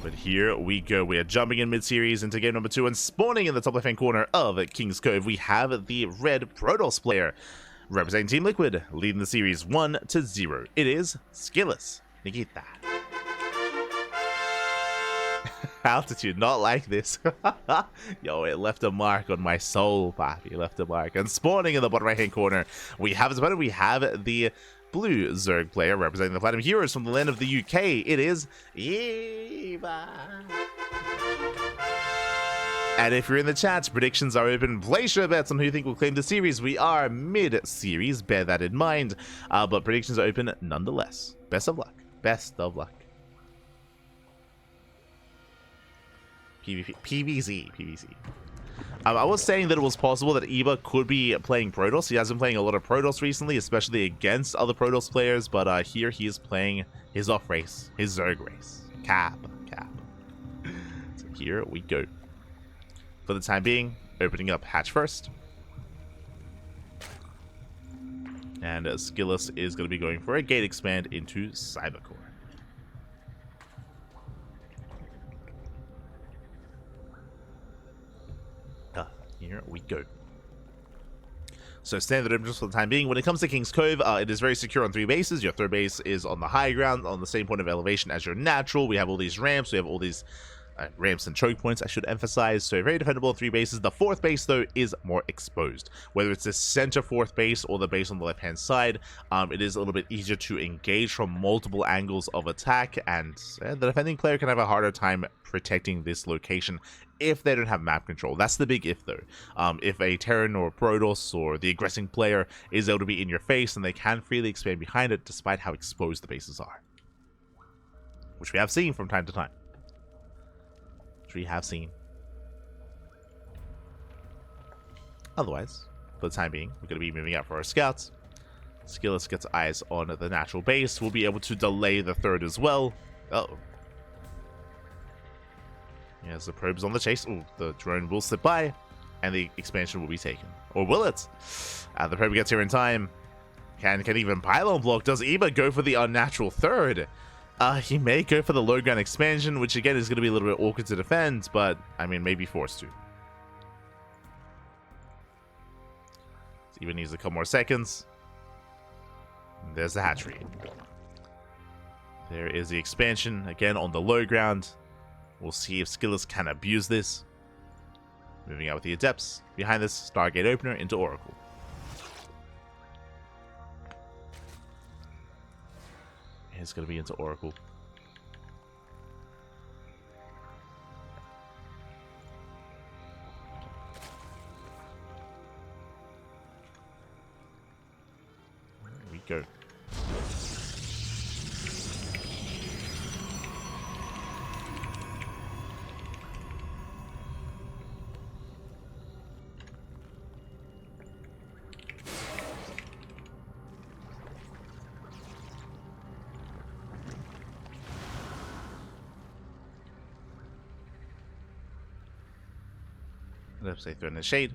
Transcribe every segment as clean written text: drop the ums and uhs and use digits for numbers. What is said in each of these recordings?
But here we go. We are jumping in mid-series into game number 2 and spawning in the top left-hand corner of King's Cove. We have the red Protoss player representing Team Liquid, leading the series 1-0. It is SKillous. Nikita. How did you not like this? Yo, it left a mark on my soul, papi. It left a mark. And spawning in the bottom right-hand corner, we have the blue Zerg player representing the Platinum Heroes from the land of the UK. It is Eva. And if you're in the chat, predictions are open. Place your bets on who you think will claim the series. We are mid-series, bear that in mind. But predictions are open nonetheless. Best of luck. Best of luck. PvZ. I was saying that it was possible that Eva could be playing Protoss. He has been playing a lot of Protoss recently, especially against other Protoss players, but here he is playing his off race, his Zerg race. Cap. So here we go. For the time being, opening up hatch first. And SKillous is going to be going for a gate expand into Cybercore. Here we go. So standard openers for the time being. When it comes to King's Cove, it is very secure on 3 bases. Your third base is on the high ground, on the same point of elevation as your natural. We have all these ramps. We have all these ramps and choke points, I should emphasize. So very defendable on 3 bases. The 4th base, though, is more exposed. Whether it's the center 4th base or the base on the left-hand side, it is a little bit easier to engage from multiple angles of attack, and the defending player can have a harder time protecting this location if they don't have map control. That's the big if, though. If a Terran or Protoss or the aggressing player is able to be in your face, and they can freely expand behind it despite how exposed the bases are. Which we have seen from time to time. Otherwise, for the time being, we're going to be moving out for our scouts. SKillous gets eyes on the natural base. We'll be able to delay the 3rd as well. Uh-oh. Yes, the probe's on the chase. Ooh, the drone will slip by, and the expansion will be taken. Or will it? The probe gets here in time. Can even pylon block? Does Eva go for the unnatural 3rd? He may go for the low ground expansion, which again is going to be a little bit awkward to defend, but I mean, maybe forced to. Even needs a couple more seconds. There's the hatchery. There is the expansion again on the low ground. We'll see if SKillous can abuse this. Moving out with the Adepts. Behind this, Stargate opener into Oracle. It's going to be into Oracle. There we go. Let's say throw in the shade.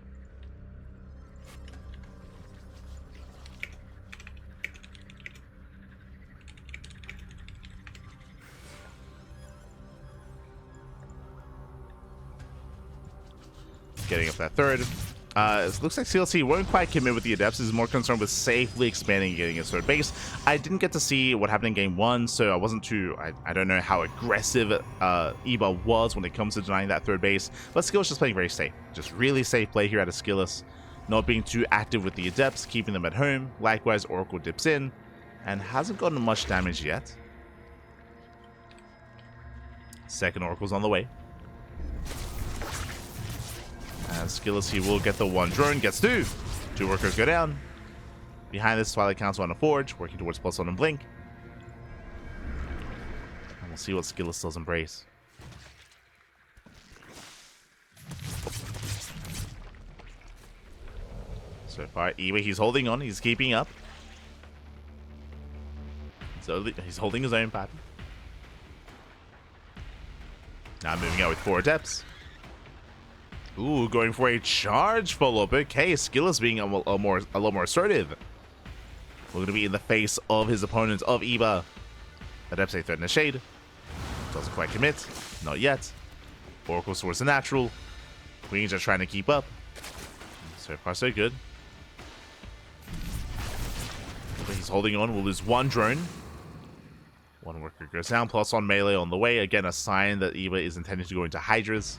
Getting up that 3rd. It looks like CLC won't quite commit with the Adepts. Is more concerned with safely expanding and getting his 3rd base. I didn't get to see what happened in game 1, so I wasn't too... I don't know how aggressive Eva was when it comes to denying that 3rd base, but SKillous just playing very safe. Just really safe play here out of SKillous. Not being too active with the Adepts, keeping them at home. Likewise, Oracle dips in, and hasn't gotten much damage yet. 2nd Oracle's on the way. And SKillous, he will get the 1 drone, gets 2. 2 workers go down. Behind this, Twilight Council on a Forge, working towards +1 and Blink. And we'll see what SKillous does embrace. So far, Eva, he's holding on, he's keeping up. So he's holding his own pattern. Now moving out with 4 Adepts. Ooh, going for a charge follow-up. Okay, SKillous being a lot more assertive. We're going to be in the face of his opponent, of Eva. Adepts a threat in the shade. Doesn't quite commit. Not yet. Oracle Sword's a natural. Queens are trying to keep up. So far, so good. But he's holding on. We'll lose one drone. One worker goes down. Plus on melee on the way. Again, a sign that Eva is intending to go into Hydras.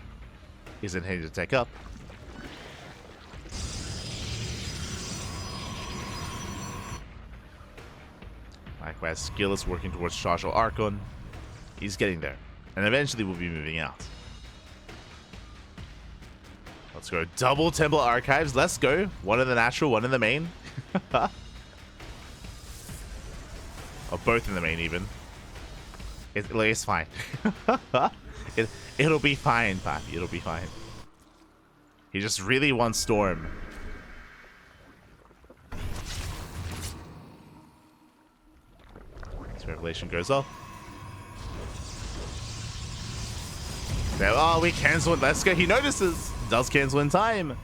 Is intending to take up. Likewise, SKillous working towards Chargel Archon. He's getting there. And eventually we'll be moving out. Let's go. Double Temple Archives. Let's go. One in the natural, one in the main. Or both in the main, even. It's fine. It'll be fine, Pappy. It'll be fine. He just really wants Storm. This Revelation goes off. Now, oh, we cancel it. Let's go. He notices. Does cancel in time.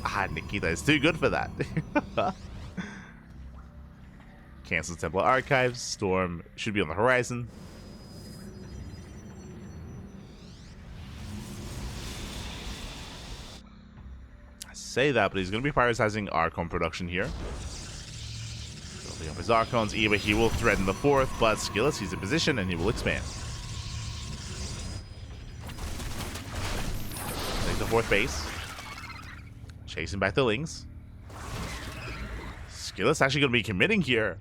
Ah, Nikita is too good for that. Cancels Temple Archives. Storm should be on the horizon. I say that, but he's going to be prioritizing Archon production here. Building up his Archons. Eva, he will threaten the fourth, but SKillous, he's in position and he will expand. Take the fourth base. Chasing back the Lings. SKillous actually going to be committing here.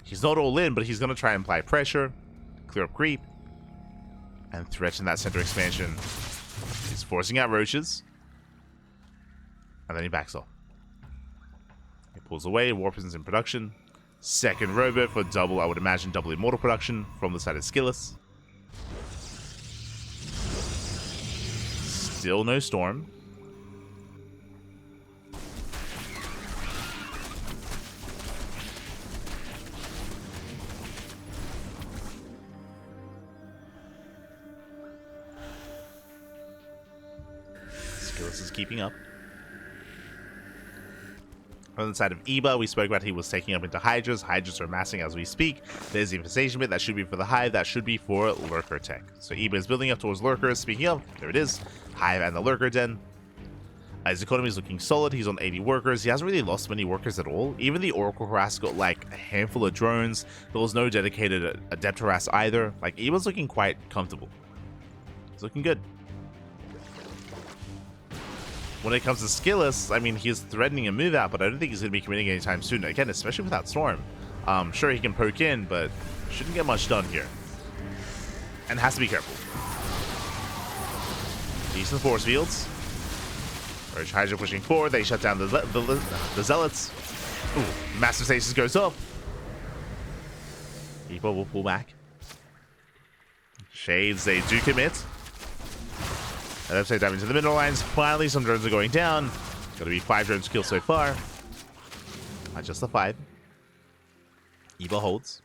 He's not all in, but he's going to try and apply pressure, clear up creep, and threaten that center expansion. He's forcing out roaches. And then he backs off. He pulls away. Warpins in production. Second robot for double, I would imagine, double immortal production from the side of SKillous. Still no Storm. SKillous is keeping up. On the side of Eba, we spoke about he was taking up into Hydras. Hydras are amassing as we speak. There's the infestation bit. That should be for the Hive. That should be for Lurker tech. So Eba is building up towards Lurkers. Speaking of, there it is. Hive and the Lurker Den. His economy is looking solid. He's on 80 workers. He hasn't really lost many workers at all. Even the Oracle Harass got like a handful of drones. There was no dedicated Adept Harass either. Like, Eba's looking quite comfortable. He's looking good. When it comes to SKillous, I mean, he's threatening a move out, but I don't think he's going to be committing anytime soon. Again, especially without Storm. Sure, he can poke in, but shouldn't get much done here. And has to be careful. Decent force fields. Roach Hydra pushing forward. They shut down the Zealots. Ooh, massive stasis goes up. Eva will pull back. Shades, they do commit. And upside down into the middle lines. Finally, some drones are going down. Gotta be 5 drones killed so far. Not just the 5. Eva holds.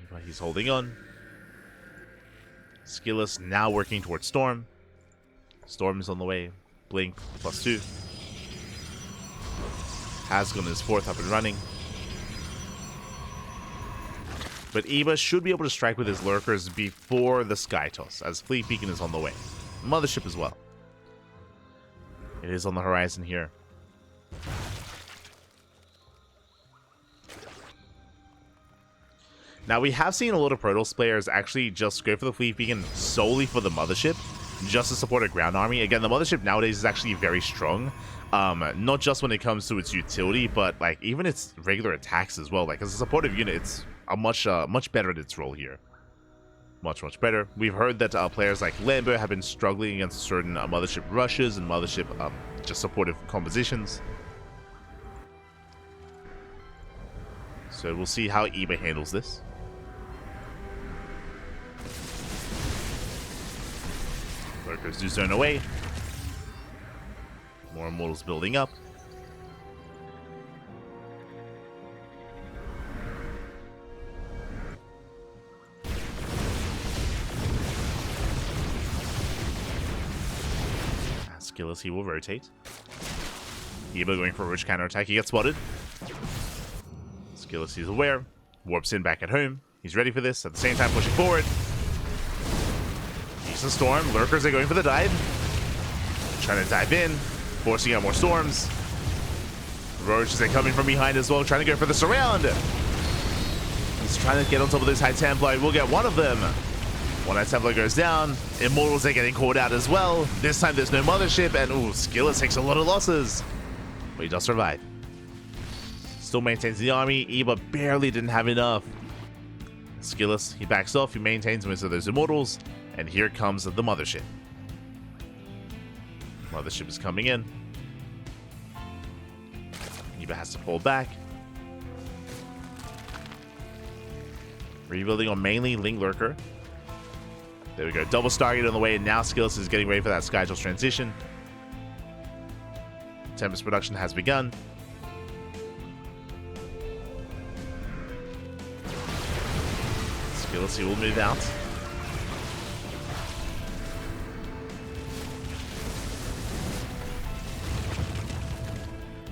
Eva, he's holding on. SKillous now working towards Storm. Storm is on the way. Blink +2. Hasgun is 4th up and running. But Eva should be able to strike with his Lurkers before the Sky Toss, as Fleet Beacon is on the way. Mothership as well. It is on the horizon here. Now, we have seen a lot of Protoss players actually just go for the Fleet Beacon solely for the Mothership, just to support a ground army. Again, the Mothership nowadays is actually very strong. Not just when it comes to its utility, but like even its regular attacks as well. Like, as a supportive unit, it's a much better at its role here. Much better. We've heard that players like Lambo have been struggling against certain Mothership rushes and Mothership just supportive compositions. So we'll see how Eba handles this. Lurkers do zone away. More immortals building up. SKillous, he will rotate. Eba going for a rich counterattack. He gets spotted. SKillous, he's aware. Warps in back at home. He's ready for this. At the same time, pushing forward. Decent storm. Lurkers are going for the dive. Trying to dive in. Forcing out more storms. Roaches are coming from behind as well. Trying to go for the surround. He's trying to get on top of this High Templar. We'll get one of them. One High Templar goes down. Immortals are getting caught out as well. This time there's no mothership. And ooh, SKillous takes a lot of losses. But he does survive. Still maintains the army. Eva barely didn't have enough. SKillous, he backs off. He maintains most of those Immortals. And here comes the mothership. Mothership is coming in. Eva has to pull back. Rebuilding on mainly Ling Lurker. There we go. Double Stargate on the way, and now SKillous is getting ready for that Skyjewels transition. Tempest production has begun. SKillous, he will move out.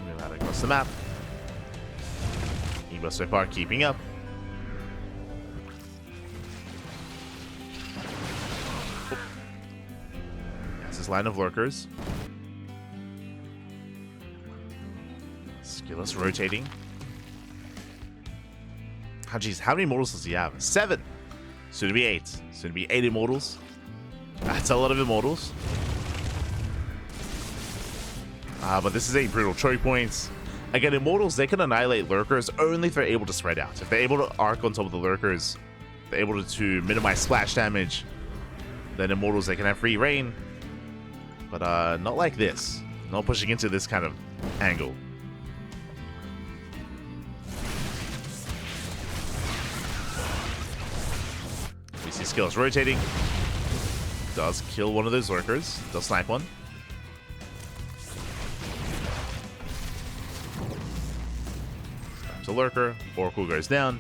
Move out across the map. Eva so far keeping up. Line of lurkers. SKillous rotating. Oh, geez, how many immortals does he have? 7. Soon to be 8. Soon to be 8 immortals. That's a lot of immortals. But this is a brutal choke point. Again, immortals, they can annihilate lurkers only if they're able to spread out. If they're able to arc on top of the lurkers, they're able to minimize splash damage, then immortals, they can have free reign. But not like this. Not pushing into this kind of angle. We see SKillous rotating. Does kill one of those lurkers. Does snipe one. Snaps a lurker. Oracle goes down.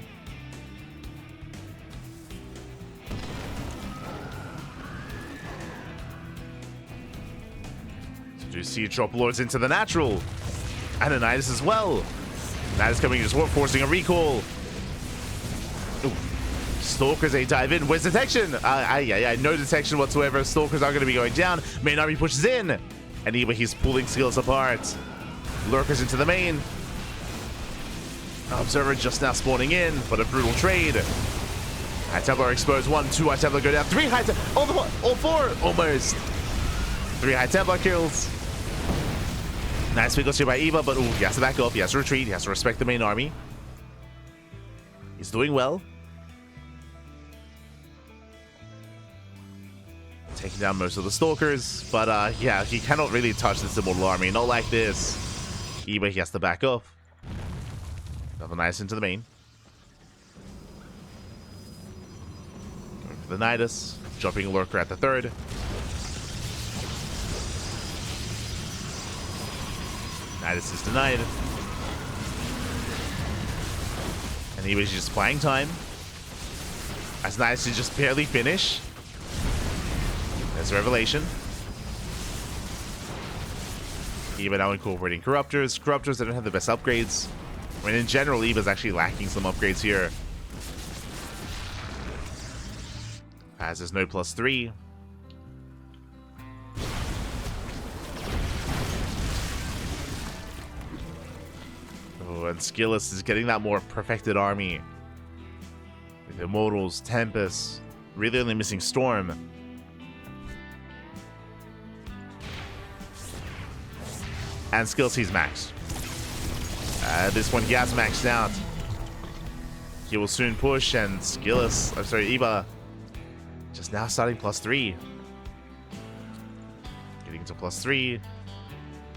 Do see drop lords into the natural. And a Nidus as well. Nidus coming as well, forcing a recall. Ooh. Stalkers, they dive in. Where's detection? No detection whatsoever. Stalkers are going to be going down. Main army pushes in. And Eva, he's pulling SKillous apart. Lurkers into the main. Observer just now spawning in, but a brutal trade. High Templar exposed. 1, 2 High Templar go down. 3 High Templar. All 4. Almost. 3 High Templar kills. Nice pickles here by Eva, but ooh, he has to back up. He has to retreat. He has to respect the main army. He's doing well. Taking down most of the Stalkers, but yeah, he cannot really touch this Immortal army. Not like this. Eva, he has to back off. Another nice into the main. Going for the Nidus. Dropping a Lurker at the 3rd. Nidus is denied. And he was just playing time. As Nidus to just barely finish. There's a Revelation. Eva now incorporating Corruptors. Corruptors that don't have the best upgrades. I mean, in general, Eva's actually lacking some upgrades here. As there's no +3. And SKillous is getting that more perfected army. With Immortals, Tempest, really only missing Storm. And SKillous, he's maxed. At this point, he has maxed out. He will soon push, and SKillous, I'm sorry, Eva, just now starting +3. Getting to +3.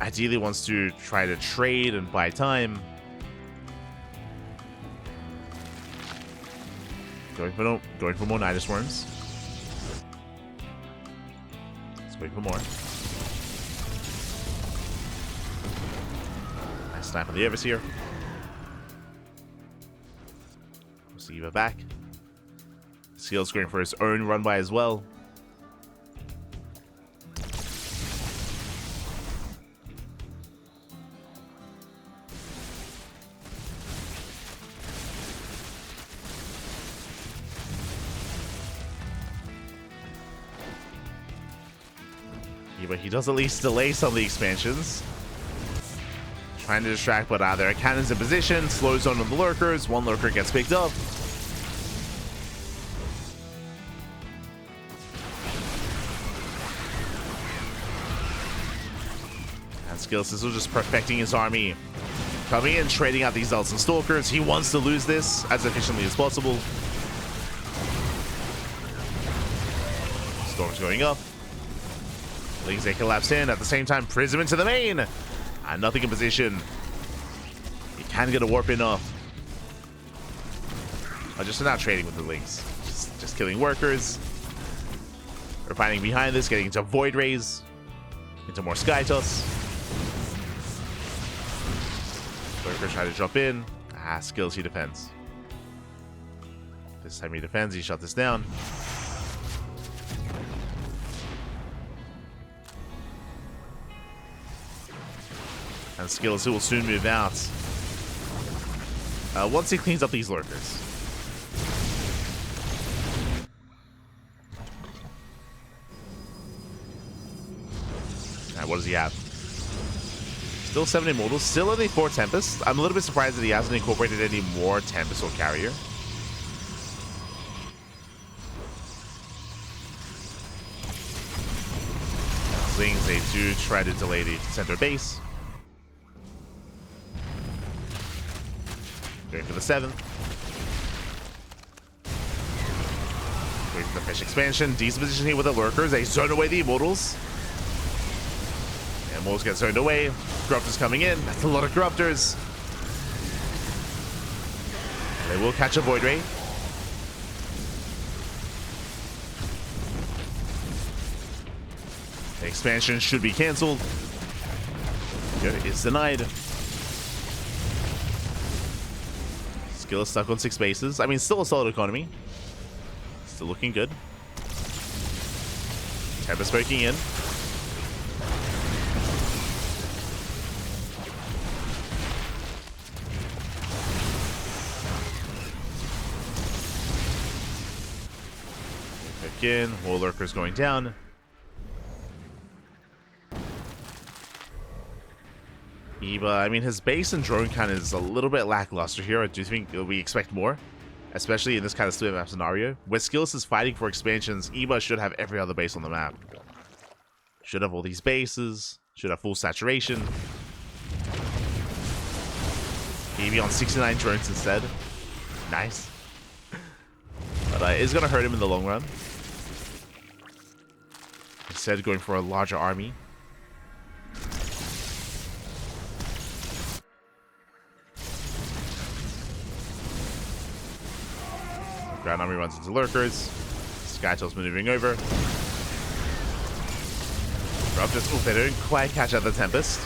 Ideally wants to try to trade and buy time. Going for more Nidus Worms. Let's wait for more. Nice snipe on the Overseer. We'll see Eva back. Seal's going for his own run by as well. Yeah, but he does at least delay some of the expansions. Trying to distract, but there are cannons in position. Slows down on the lurkers. One lurker gets picked up. And SKillous is just perfecting his army. Coming in, trading out these Elves and Stalkers. He wants to lose this as efficiently as possible. Storm's going up. Lings, they collapse in. At the same time, Prism into the main. And nothing in position. He can get a warp in off. Oh, just not trading with the Lings. Just killing workers. We're finding behind this, getting into Void Rays. Into more Sky Toss. Lurker try to drop in. SKillous, he defends. This time he defends, he shut this down. And SKillous will soon move out. Once he cleans up these lurkers. Alright, what does he have? Still 7 Immortals, still only 4 Tempest. I'm a little bit surprised that he hasn't incorporated any more Tempest or Carrier. Things they do try to delay the center base. Going for the 7th. Wait for the fish expansion. Decent position here with the lurkers. They zone away the Immortals. And Immortals get zoned away. Corruptors coming in. That's a lot of Corruptors. They will catch a Void Ray. The expansion should be cancelled. It is denied. SKillous stuck on 6 bases. I mean, still a solid economy. Still looking good. Tempest poking in. Poke in. More lurkers going down. Eva, I mean, his base and drone count is a little bit lackluster here. I do think we expect more, especially in this kind of split map scenario. Where SKillous is fighting for expansions, Eva should have every other base on the map. Should have all these bases, should have full saturation. Maybe on 69 drones instead. Nice. But it's going to hurt him in the long run. Instead, going for a larger army. Ground army runs into lurkers. Skytell's maneuvering over. Corruptors, they don't quite catch out the Tempest.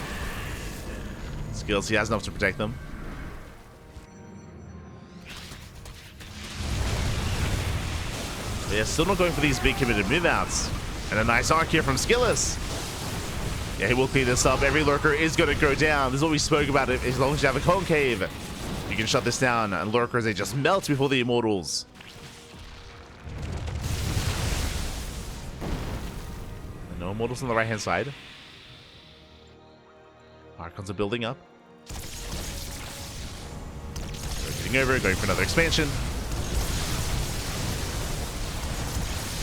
SKillous, he has enough to protect them. They're still not going for these big committed move-outs. And a nice arc here from SKillous. Yeah, he will clean this up. Every lurker is going to go down. This is what we spoke about. As long as you have a concave, you can shut this down. And lurkers, they just melt before the Immortals. No Immortals on the right-hand side. Archons are building up. Rotating over, going for another expansion.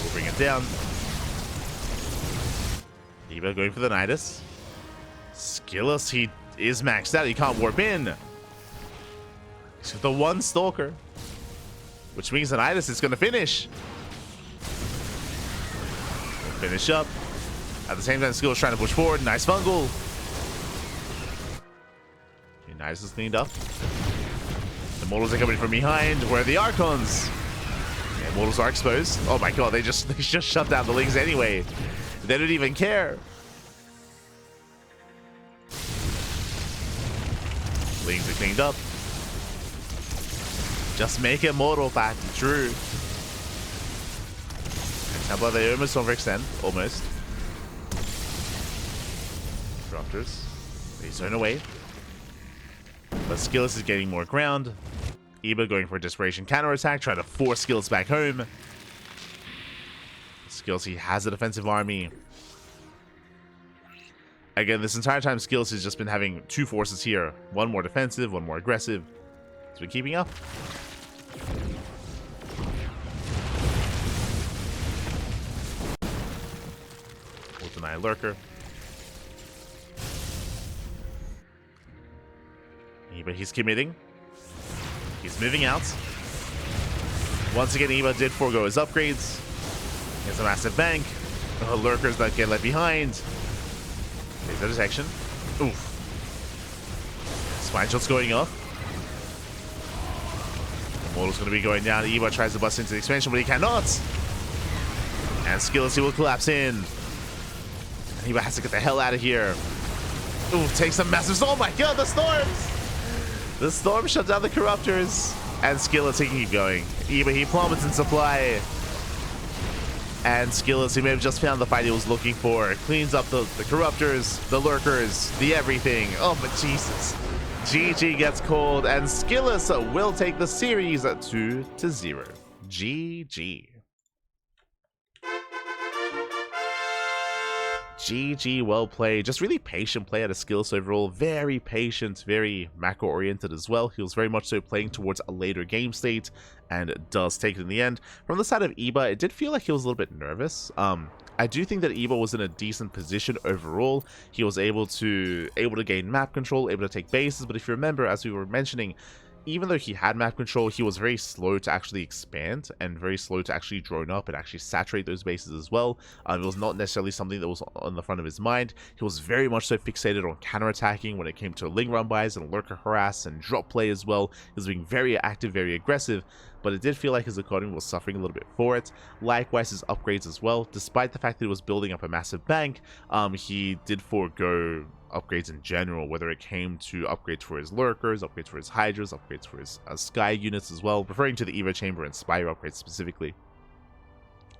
We'll bring it down. Eva going for the Nidus. SKillous, he is maxed out. He can't warp in. He's got the 1 Stalker. Which means the Nidus is going to finish. Finish up. At the same time, SKillous trying to push forward. Nice fungal. Okay, Nidus is cleaned up. The Immortals are coming from behind. Where are the Archons? The Immortals are exposed. Oh my god, they just shut down the Lings anyway. They don't even care. Lings are cleaned up. Just make Immortal back. True. Templar, they almost overextend. Almost. Corruptors. They zone away. But SKillous is getting more ground. Eba going for a desperation counterattack, trying to force SKillous back home. SKillous, he has a defensive army. Again, this entire time, SKillous has just been having two forces here. One more defensive, one more aggressive. He's been keeping up. We'll deny Lurker. But he's committing. He's moving out. Once again, Eva did forego his upgrades. He has a massive bank. Lurkers that get left behind. There's a detection. Oof. Spine shot's going off. The mortal's going to be going down. Eva tries to bust into the expansion, but he cannot. And SKillous, he will collapse in. And Eva has to get the hell out of here. Ooh, takes some massive. Oh my god, the storms! The storm shut down the Corruptors. And SKillous, he can keep going. Eva, he plummets in supply. And SKillous, he may have just found the fight he was looking for. Cleans up the Corruptors, the Lurkers, the everything. Oh, but Jesus. GG gets called, and SKillous will take the series 2-0. GG. GG, well played. Just really patient play out of SKillous overall. Very patient, very macro-oriented as well. He was very much so playing towards a later game state, and does take it in the end. From the side of Eba, it did feel like he was a little bit nervous. I do think that Eba was in a decent position overall. He was able to gain map control, able to take bases, but if you remember, as we were mentioning, even though he had map control, he was very slow to actually expand and very slow to actually drone up and actually saturate those bases as well. It was not necessarily something that was on the front of his mind. He was very much so fixated on counterattacking when it came to Ling run buys and lurker harass and drop play as well. He was being very active, very aggressive, but it did feel like his economy was suffering a little bit for it. Likewise, his upgrades as well. Despite the fact that he was building up a massive bank, he did forego upgrades in general, whether it came to upgrades for his lurkers, upgrades for his hydras, upgrades for his sky units as well, referring to the Evo chamber and spire upgrades specifically.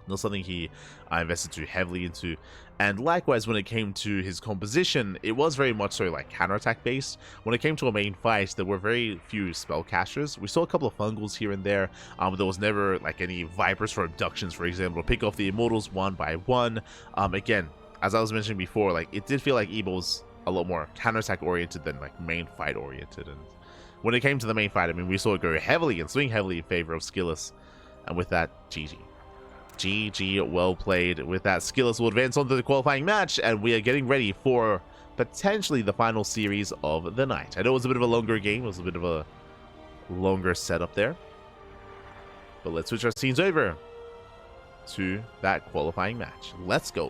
Not something he invested too heavily into. And likewise, when it came to his composition, it was very much so like counterattack based. When it came to a main fight, there were very few spellcasters. We saw a couple of fungals here and there, but there was never like any vipers for abductions, for example, to pick off the immortals one by one. Again, as I was mentioning before, like it did feel like Evo was a lot more counterattack oriented than like main fight oriented. And when it came to the main fight, I mean, we saw it go heavily and swing heavily in favor of SKillous. And with that, GG. GG, well played. With that, SKillous will advance on to the qualifying match, and we are getting ready for potentially the final series of the night. I know it was a bit of a longer game, it was a bit of a longer setup there. But let's switch our scenes over to that qualifying match. Let's go.